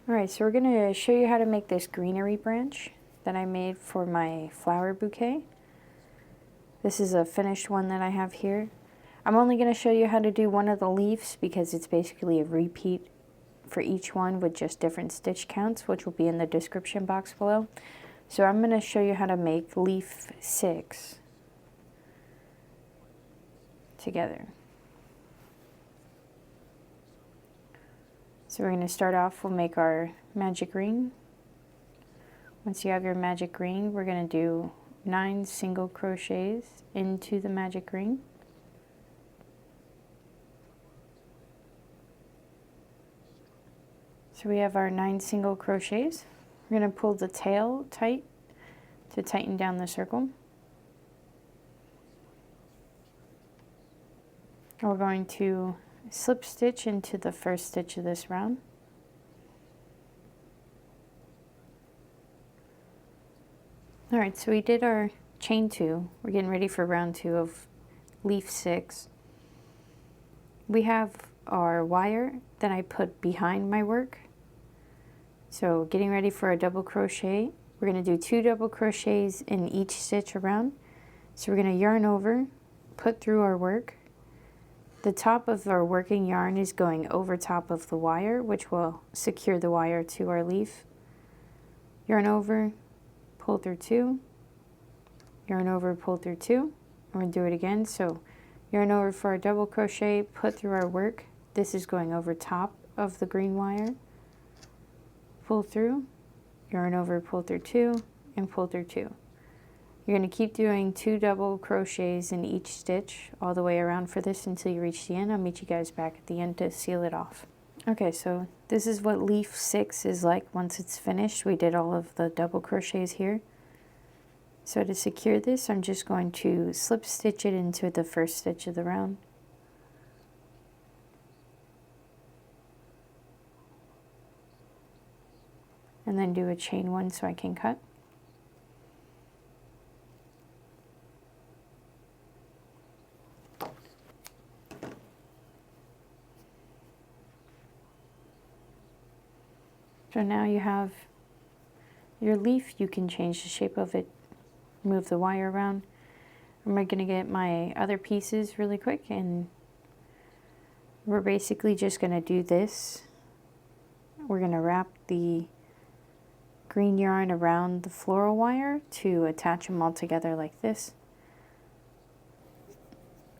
Alright, so we're going to show you how to make this greenery branch that I made for my flower bouquet. This is a finished one that I have here. I'm only going to show you how to do one of the leaves because it's basically a repeat for each one with just different stitch counts, which will be in the description box below. So I'm going to show you how to make leaf 6 together. So we're going to start off, we'll make our magic ring. Once you have your magic ring, we're going to do 9 single crochets into the magic ring. So we have our 9 single crochets. We're going to pull the tail tight to tighten down the circle. And we're going to slip stitch into the first stitch of this round. Alright, so we did our chain 2. We're getting ready for round 2 of leaf 6. We have our wire that I put behind my work. So getting ready for a double crochet. We're going to do 2 double crochets in each stitch around. So we're going to yarn over, put through our work. The top of our working yarn is going over top of the wire, which will secure the wire to our leaf. Yarn over, pull through 2, yarn over, pull through 2, and we're going to do it again. So yarn over for our double crochet, put through our work. This is going over top of the green wire. Pull through, yarn over, pull through 2, and pull through 2. You're going to keep doing 2 double crochets in each stitch all the way around for this until you reach the end. I'll meet you guys back at the end to seal it off. Okay, so this is what leaf 6 is like once it's finished. We did all of the double crochets here. So to secure this, I'm just going to slip stitch it into the first stitch of the round. And then do a chain 1 so I can cut. So now you have your leaf. You can change the shape of it, move the wire around. I'm going to get my other pieces really quick, and we're basically just going to do this. We're going to wrap the green yarn around the floral wire to attach them all together like this.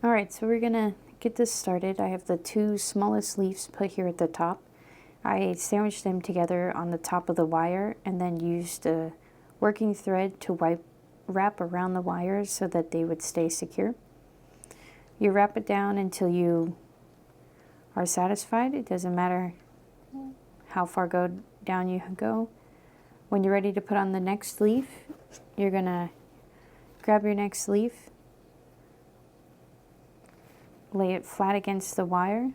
Alright, so we're going to get this started. I have the 2 smallest leaves put here at the top. I sandwiched them together on the top of the wire and then used a working thread to wrap around the wires so that they would stay secure. You wrap it down until you are satisfied. It doesn't matter how far down you go. When you're ready to put on the next leaf, you're going to grab your next leaf, lay it flat against the wire,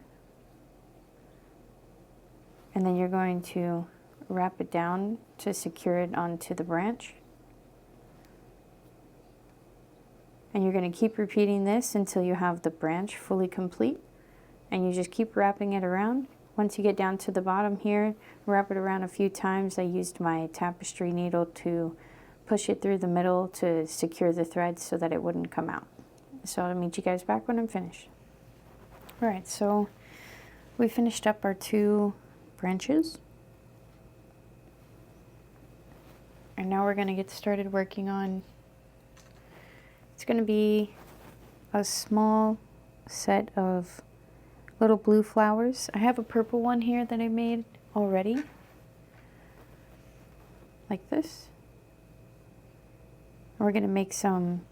and then you're going to wrap it down to secure it onto the branch. And you're going to keep repeating this until you have the branch fully complete. And you just keep wrapping it around. Once you get down to the bottom here, wrap it around a few times. I used my tapestry needle to push it through the middle to secure the thread so that it wouldn't come out. So I'll meet you guys back when I'm finished. Alright, so we finished up our 2 branches. And now we're going to get started working on, it's going to be a small set of little blue flowers. I have a purple one here that I made already, like this. And we're going to make some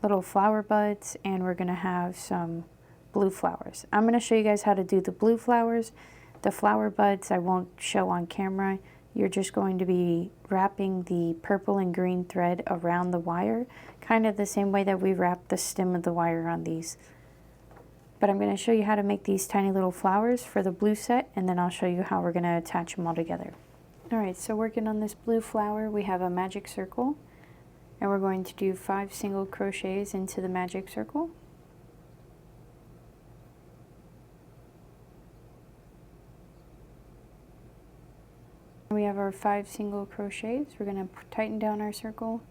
little flower buds, and we're going to have some blue flowers. I'm going to show you guys how to do the blue flowers. The flower buds I won't show on camera. You're just going to be wrapping the purple and green thread around the wire, kind of the same way that we wrap the stem of the wire on these. But I'm going to show you how to make these tiny little flowers for the blue set, and then I'll show you how we're going to attach them all together. Alright, so working on this blue flower, we have a magic circle, and we're going to do 5 single crochets into the magic circle. We have our 5 single crochets. We're going to tighten down our circle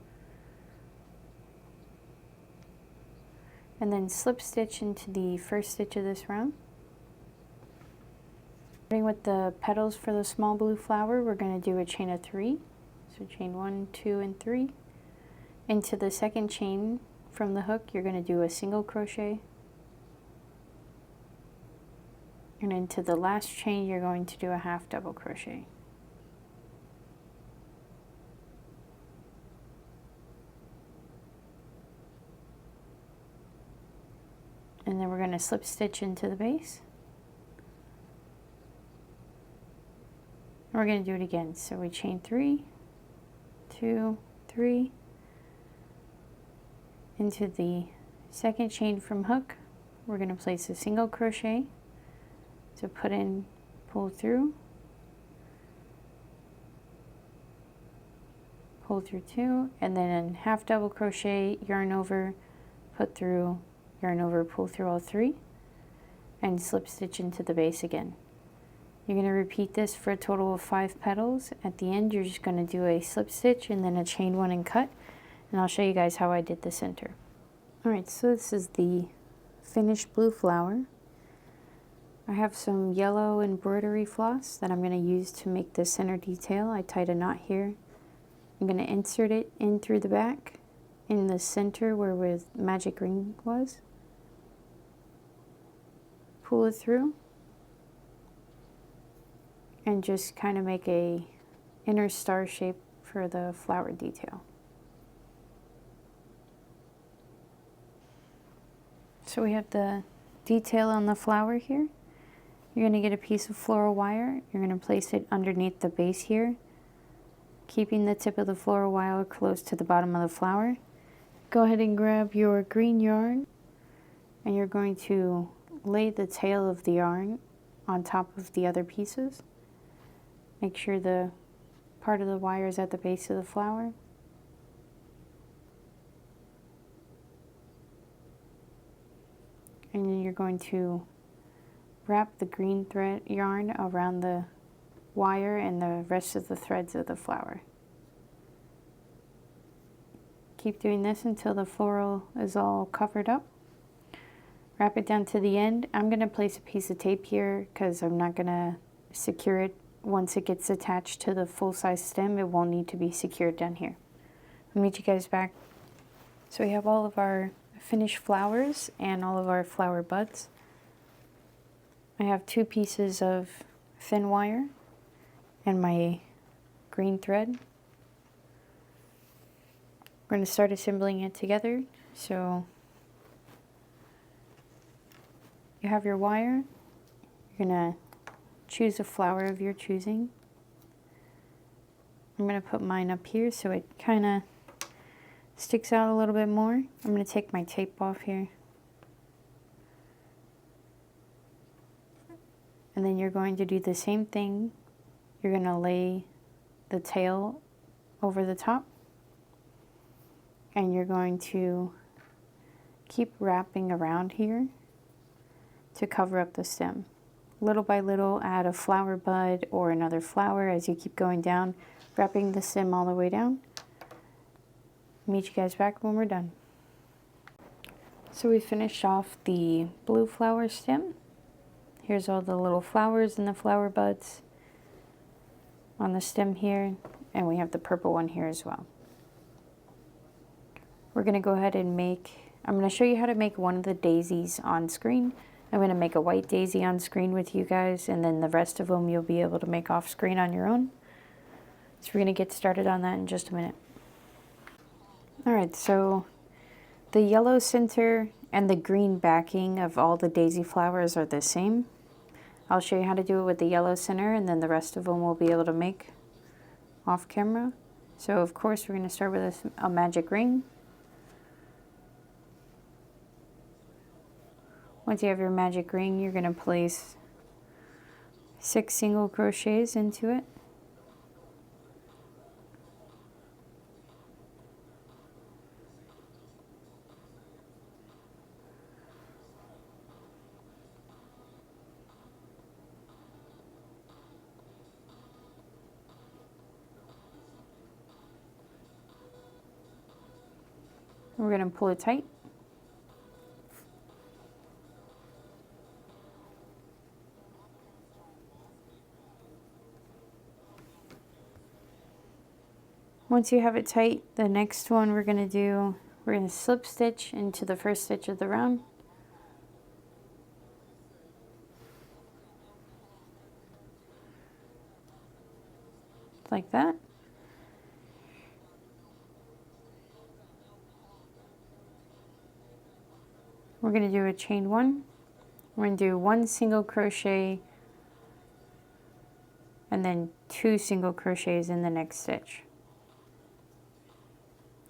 and then slip stitch into the first stitch of this round. Starting with the petals for the small blue flower, we're going to do a chain of 3. So chain 1, 2, and 3. Into the second chain from the hook, you're going to do a single crochet. And into the last chain, you're going to do a half double crochet. And then we're going to slip stitch into the base. And we're going to do it again. So we chain 3, 2, 3. Into the second chain from hook, we're going to place a single crochet. So put in, pull through 2, and then half double crochet, yarn over, put through, yarn over, pull through all 3, and slip stitch into the base again. You're going to repeat this for a total of 5 petals. At the end, you're just going to do a slip stitch and then a chain 1 and cut, and I'll show you guys how I did the center. Alright, so this is the finished blue flower. I have some yellow embroidery floss that I'm going to use to make the center detail. I tied a knot here. I'm going to insert it in through the back in the center where magic ring was. Pull it through and just kind of make a inner star shape for the flower detail. So we have the detail on the flower here. You're going to get a piece of floral wire. You're going to place it underneath the base here, keeping the tip of the floral wire close to the bottom of the flower. Go ahead and grab your green yarn, and you're going to lay the tail of the yarn on top of the other pieces. Make sure the part of the wire is at the base of the flower. And then you're going to wrap the green thread yarn around the wire and the rest of the threads of the flower. Keep doing this until the floral is all covered up. Wrap it down to the end. I'm going to place a piece of tape here because I'm not going to secure it. Once it gets attached to the full-size stem, it won't need to be secured down here. I'll meet you guys back. So we have all of our finished flowers and all of our flower buds. I have 2 pieces of thin wire and my green thread. We're going to start assembling it together. So you have your wire. You're going to choose a flower of your choosing. I'm going to put mine up here so it kind of sticks out a little bit more. I'm going to take my tape off here. And then you're going to do the same thing. You're going to lay the tail over the top. And you're going to keep wrapping around here to cover up the stem. Little by little, add a flower bud or another flower as you keep going down, wrapping the stem all the way down. Meet you guys back when we're done. So we finished off the blue flower stem. Here's all the little flowers and the flower buds on the stem here, and we have the purple one here as well. We're going to go ahead and I'm going to show you how to make one of the daisies on screen. I'm going to make a white daisy on screen with you guys, and then the rest of them you'll be able to make off screen on your own. So we're going to get started on that in just a minute. Alright, so the yellow center and the green backing of all the daisy flowers are the same. I'll show you how to do it with the yellow center, and then the rest of them we'll be able to make off camera. So of course we're going to start with a magic ring. Once you have your magic ring, you're going to place 6 single crochets into it. We're going to pull it tight. Once you have it tight, the next one we're going to slip stitch into the first stitch of the round. Like that. We're going to do a chain one. We're going to do 1 single crochet and then 2 single crochets in the next stitch.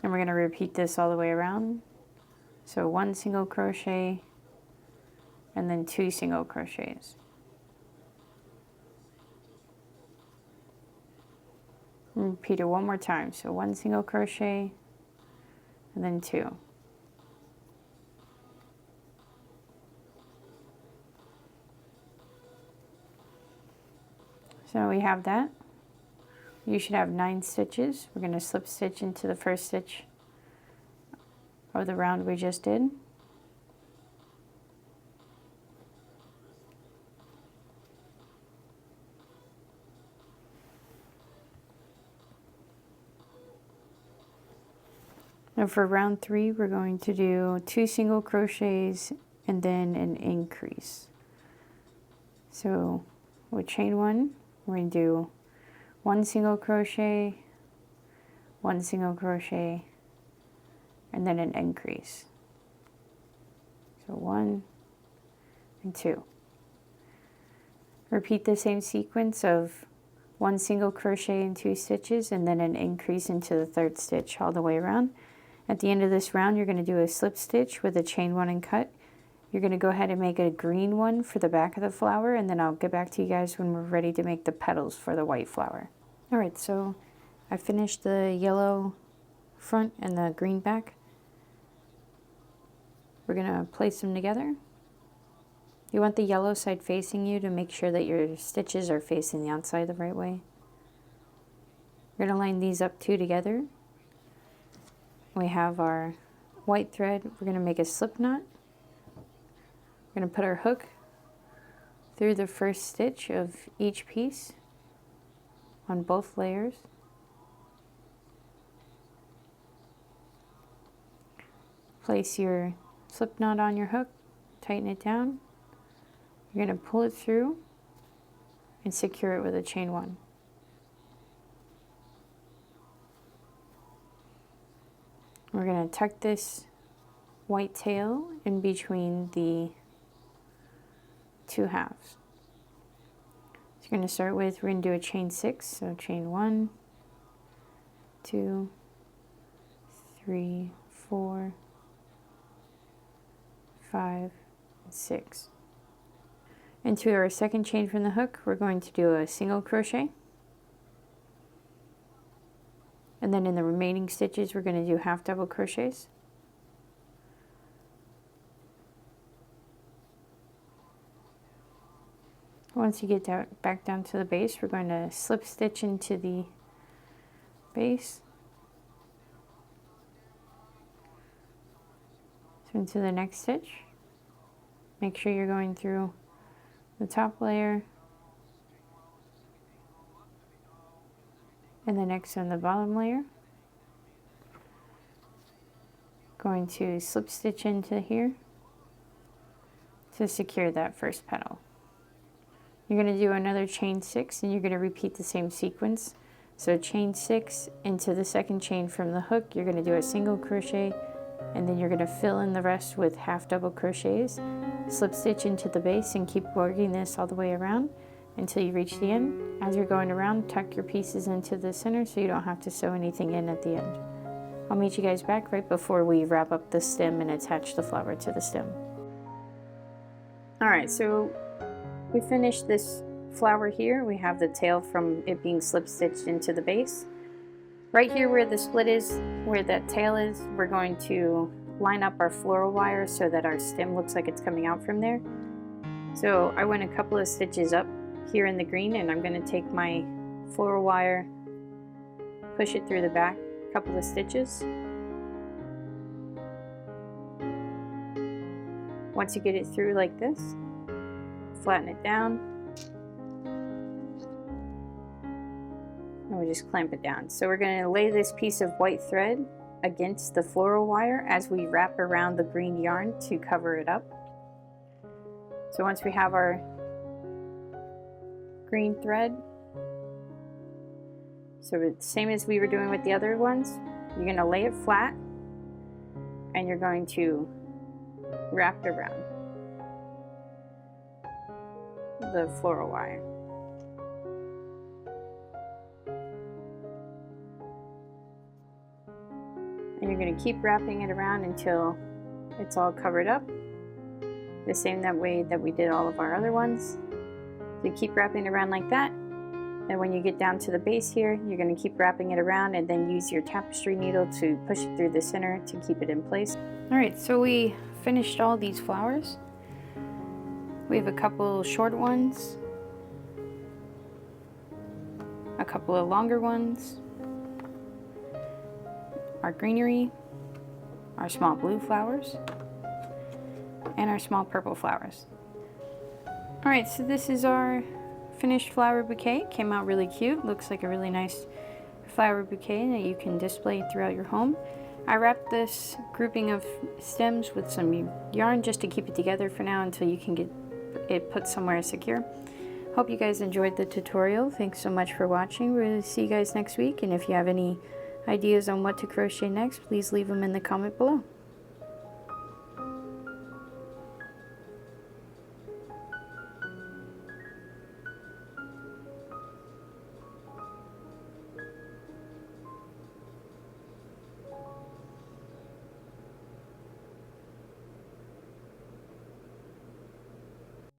And we're going to repeat this all the way around. So 1 single crochet and then 2 single crochets. And repeat it one more time. So 1 single crochet and then 2. So we have that. You should have 9 stitches. We're going to slip stitch into the first stitch of the round we just did. Now for round 3, we're going to do 2 single crochets and then an increase. So with chain 1, we're going to do 1 single crochet, 1 single crochet, and then an increase. So 1 and 2. Repeat the same sequence of 1 single crochet and 2 stitches and then an increase into the third stitch all the way around. At the end of this round, you're going to do a slip stitch with a chain 1 and cut. You're going to go ahead and make a green one for the back of the flower, and then I'll get back to you guys when we're ready to make the petals for the white flower. Alright, so I finished the yellow front and the green back. We're going to place them together. You want the yellow side facing you to make sure that your stitches are facing the outside the right way. We're going to line these up 2 together. We have our white thread. We're going to make a slip knot. We're going to put our hook through the first stitch of each piece on both layers. Place your slip knot on your hook, tighten it down. You're going to pull it through and secure it with a chain 1. We're going to tuck this white tail in between the 2 halves. So you're going to start with, we're going to do a chain 6, so chain 1, 2, 3, 4, 5, and 6. Into our second chain from the hook, we're going to do a single crochet. And then in the remaining stitches, we're going to do half double crochets. Once you get back down to the base, we're going to slip stitch into the base. So into the next stitch. Make sure you're going through the top layer and the next one, the bottom layer. Going to slip stitch into here to secure that first petal. You're going to do another chain 6 and you're going to repeat the same sequence. So chain 6 into the second chain from the hook, you're going to do a single crochet and then you're going to fill in the rest with half double crochets. Slip stitch into the base and keep working this all the way around until you reach the end. As you're going around, tuck your pieces into the center so you don't have to sew anything in at the end. I'll meet you guys back right before we wrap up the stem and attach the flower to the stem. Alright, so we finished this flower here. We have the tail from it being slip stitched into the base. Right here where the split is, where that tail is, we're going to line up our floral wire so that our stem looks like it's coming out from there. So I went a couple of stitches up here in the green and I'm going to take my floral wire, push it through the back, a couple of stitches, Once you get it through like this, flatten it down, and we just clamp it down. So we're going to lay this piece of white thread against the floral wire as we wrap around the green yarn to cover it up. So once we have our green thread, so it's the same as we were doing with the other ones, you're going to lay it flat and you're going to wrap it around the floral wire. And you're going to keep wrapping it around until it's all covered up, the same that way that we did all of our other ones. So you keep wrapping it around like that, and when you get down to the base here, you're going to keep wrapping it around and then use your tapestry needle to push it through the center to keep it in place. Alright, so we finished all these flowers. We have a couple short ones, a couple of longer ones, our greenery, our small blue flowers, and our small purple flowers. Alright, so this is our finished flower bouquet. Came out really cute. Looks like a really nice flower bouquet that you can display throughout your home. I wrapped this grouping of stems with some yarn just to keep it together for now until you can get it put somewhere secure. Hope you guys enjoyed the tutorial. Thanks so much for watching. We'll see you guys next week, and if you have any ideas on what to crochet next, please leave them in the comment below.